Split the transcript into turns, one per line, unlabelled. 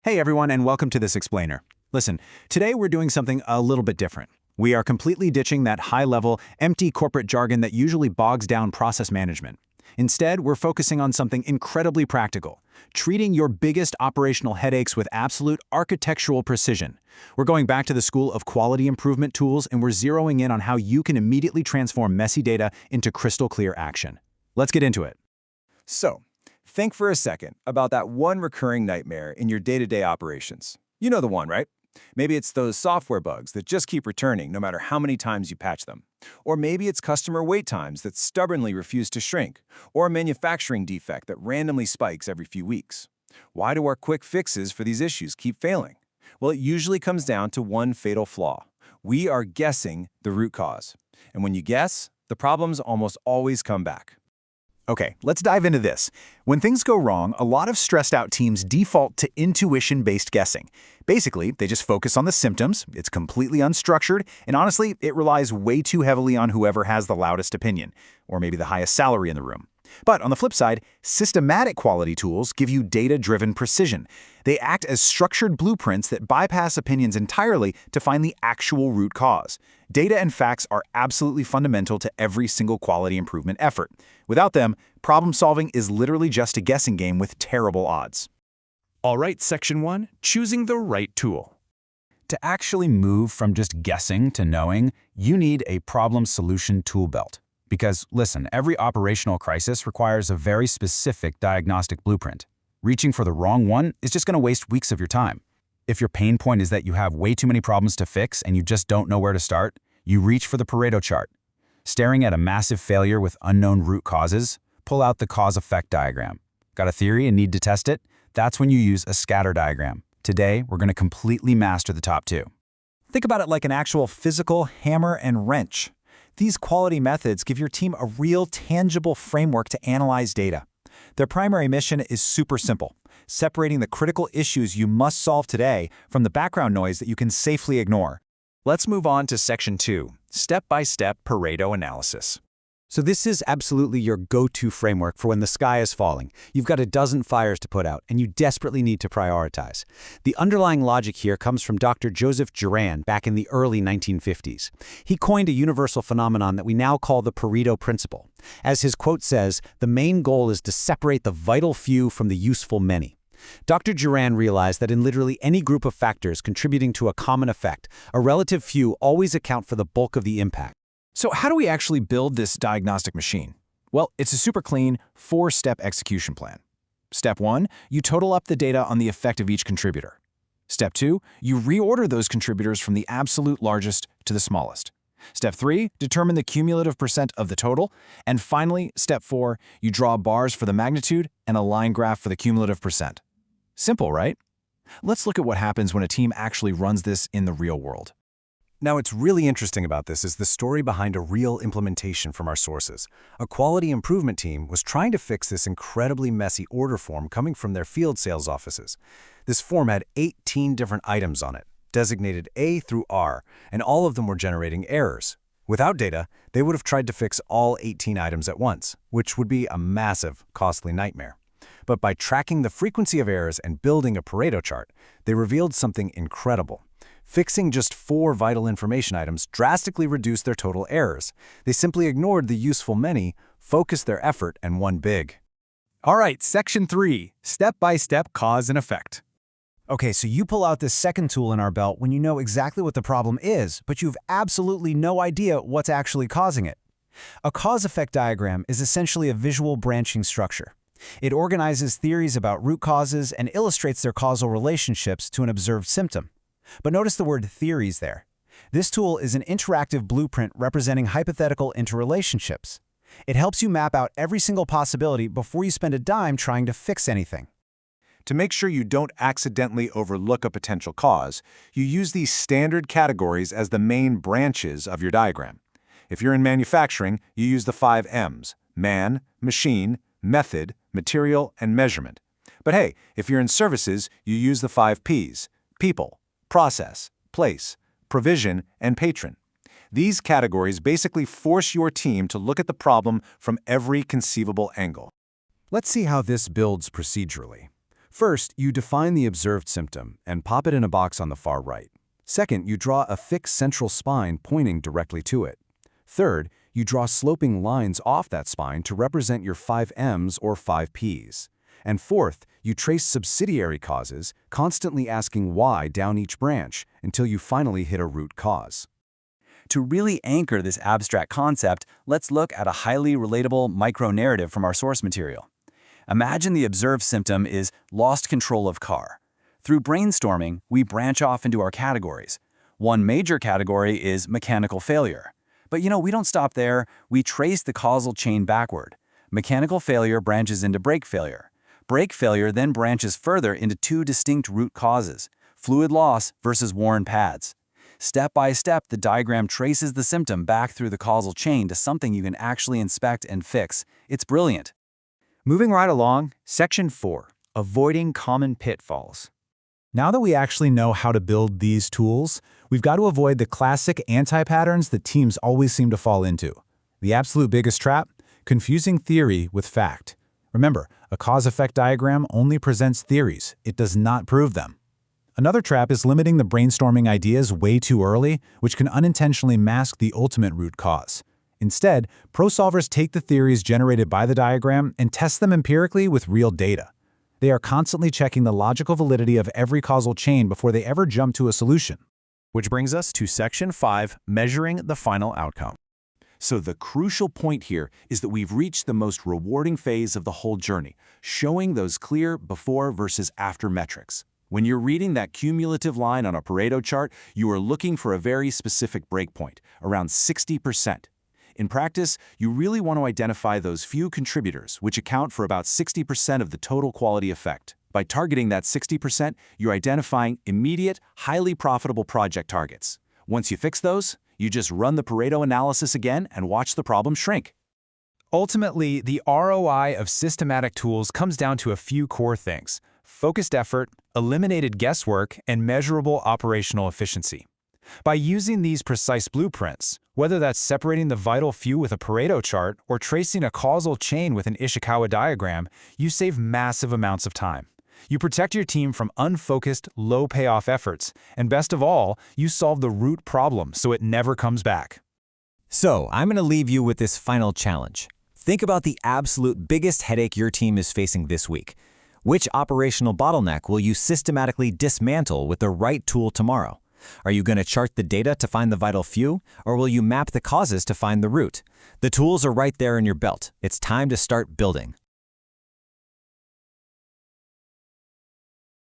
Hey everyone, and welcome to this explainer. Listen, today we're doing something a little bit different. We are completely ditching that high-level, empty corporate jargon that usually bogs down process management. Instead, we're focusing on something incredibly practical, treating your biggest operational headaches with absolute architectural precision. We're going back to the school of quality improvement tools, and we're zeroing in on how you can immediately transform messy data into crystal clear action. Let's get into it.
So, think for a second about that one recurring nightmare in your day-to-day operations. You know the one, right? Maybe it's those software bugs that just keep returning no matter how many times you patch them. Or maybe it's customer wait times that stubbornly refuse to shrink. Or a manufacturing defect that randomly spikes every few weeks. Why do our quick fixes for these issues keep failing? Well, it usually comes down to one fatal flaw. We are guessing the root cause. And when you guess, the problems almost always come back.
Okay, let's dive into this. When things go wrong, a lot of stressed out teams default to intuition-based guessing. Basically, they just focus on the symptoms, it's completely unstructured, and honestly, it relies way too heavily on whoever has the loudest opinion, or maybe the highest salary in the room. But on the flip side, systematic quality tools give you data-driven precision. They act as structured blueprints that bypass opinions entirely to find the actual root cause. Data and facts are absolutely fundamental to every single quality improvement effort. Without them, problem-solving is literally just a guessing game with terrible odds.
All right, Section 1, choosing the right tool.
To actually move from just guessing to knowing, you need a problem-solution tool belt. Because, listen, every operational crisis requires a very specific diagnostic blueprint. Reaching for the wrong one is just going to waste weeks of your time. If your pain point is that you have way too many problems to fix and you just don't know where to start, you reach for the Pareto chart. Staring at a massive failure with unknown root causes, pull out the cause-effect diagram. Got a theory and need to test it? That's when you use a scatter diagram. Today, we're going to completely master the top two.
Think about it like an actual physical hammer and wrench. These quality methods give your team a real, tangible framework to analyze data. Their primary mission is super simple, separating the critical issues you must solve today from the background noise that you can safely ignore.
Let's move on to Section 2, step-by-step Pareto analysis.
So this is absolutely your go-to framework for when the sky is falling. You've got a dozen fires to put out, and you desperately need to prioritize. The underlying logic here comes from Dr. Joseph Juran back in the early 1950s. He coined a universal phenomenon that we now call the Pareto principle. As his quote says, the main goal is to separate the vital few from the useful many. Dr. Juran realized that in literally any group of factors contributing to a common effect, a relative few always account for the bulk of the impact.
So how do we actually build this diagnostic machine? Well, it's a super clean, four-step execution plan. Step 1, you total up the data on the effect of each contributor. Step 2, you reorder those contributors from the absolute largest to the smallest. Step 3, determine the cumulative percent of the total. And finally, Step 4, you draw bars for the magnitude and a line graph for the cumulative percent. Simple, right? Let's look at what happens when a team actually runs this in the real world.
Now, what's really interesting about this is the story behind a real implementation from our sources. A quality improvement team was trying to fix this incredibly messy order form coming from their field sales offices. This form had 18 different items on it, designated A through R, and all of them were generating errors. Without data, they would have tried to fix all 18 items at once, which would be a massive, costly nightmare. But by tracking the frequency of errors and building a Pareto chart, they revealed something incredible. Fixing just 4 vital information items drastically reduced their total errors. They simply ignored the useful many, focused their effort, and won big.
All right, Section 3, step-by-step cause and effect.
Okay, so you pull out this second tool in our belt when you know exactly what the problem is, but you have absolutely no idea what's actually causing it. A cause-effect diagram is essentially a visual branching structure. It organizes theories about root causes and illustrates their causal relationships to an observed symptom. But notice the word theories there. This tool is an interactive blueprint representing hypothetical interrelationships. It helps you map out every single possibility before you spend a dime trying to fix anything.
To make sure you don't accidentally overlook a potential cause, you use these standard categories as the main branches of your diagram. If you're in manufacturing, you use the 5 M's: man, machine, method, material, and measurement. But hey, if you're in services, you use the 5 P's: people, process, place, provision, and patron. These categories basically force your team to look at the problem from every conceivable angle.
Let's see how this builds procedurally. First, you define the observed symptom and pop it in a box on the far right. Second, you draw a fixed central spine pointing directly to it. Third, you draw sloping lines off that spine to represent your 5 M's or 5 P's. And fourth, you trace subsidiary causes, constantly asking why down each branch until you finally hit a root cause.
To really anchor this abstract concept, let's look at a highly relatable micro-narrative from our source material. Imagine the observed symptom is lost control of car. Through brainstorming, we branch off into our categories. One major category is mechanical failure. But we don't stop there. We trace the causal chain backward. Mechanical failure branches into brake failure. Brake failure then branches further into two distinct root causes: fluid loss versus worn pads. Step by step, the diagram traces the symptom back through the causal chain to something you can actually inspect and fix. It's brilliant.
Moving right along, Section 4, Avoiding Common Pitfalls.
Now that we actually know how to build these tools, we've got to avoid the classic anti-patterns that teams always seem to fall into. The absolute biggest trap? Confusing theory with fact. Remember, a cause-effect diagram only presents theories. It does not prove them. Another trap is limiting the brainstorming ideas way too early, which can unintentionally mask the ultimate root cause. Instead, pro-solvers take the theories generated by the diagram and test them empirically with real data. They are constantly checking the logical validity of every causal chain before they ever jump to a solution.
Which brings us to Section 5, Measuring the Final Outcome.
So the crucial point here is that we've reached the most rewarding phase of the whole journey, showing those clear before versus after metrics. When you're reading that cumulative line on a Pareto chart, you are looking for a very specific breakpoint, around 60%. In practice, you really want to identify those few contributors, which account for about 60% of the total quality effect. By targeting that 60%, you're identifying immediate, highly profitable project targets. Once you fix those, you just run the Pareto analysis again and watch the problem shrink.
Ultimately, the ROI of systematic tools comes down to a few core things: focused effort, eliminated guesswork, and measurable operational efficiency. By using these precise blueprints, whether that's separating the vital few with a Pareto chart or tracing a causal chain with an Ishikawa diagram, you save massive amounts of time. You protect your team from unfocused, low-payoff efforts, and best of all, you solve the root problem so it never comes back.
So, I'm going to leave you with this final challenge. Think about the absolute biggest headache your team is facing this week. Which operational bottleneck will you systematically dismantle with the right tool tomorrow? Are you going to chart the data to find the vital few, or will you map the causes to find the root? The tools are right there in your belt. It's time to start building.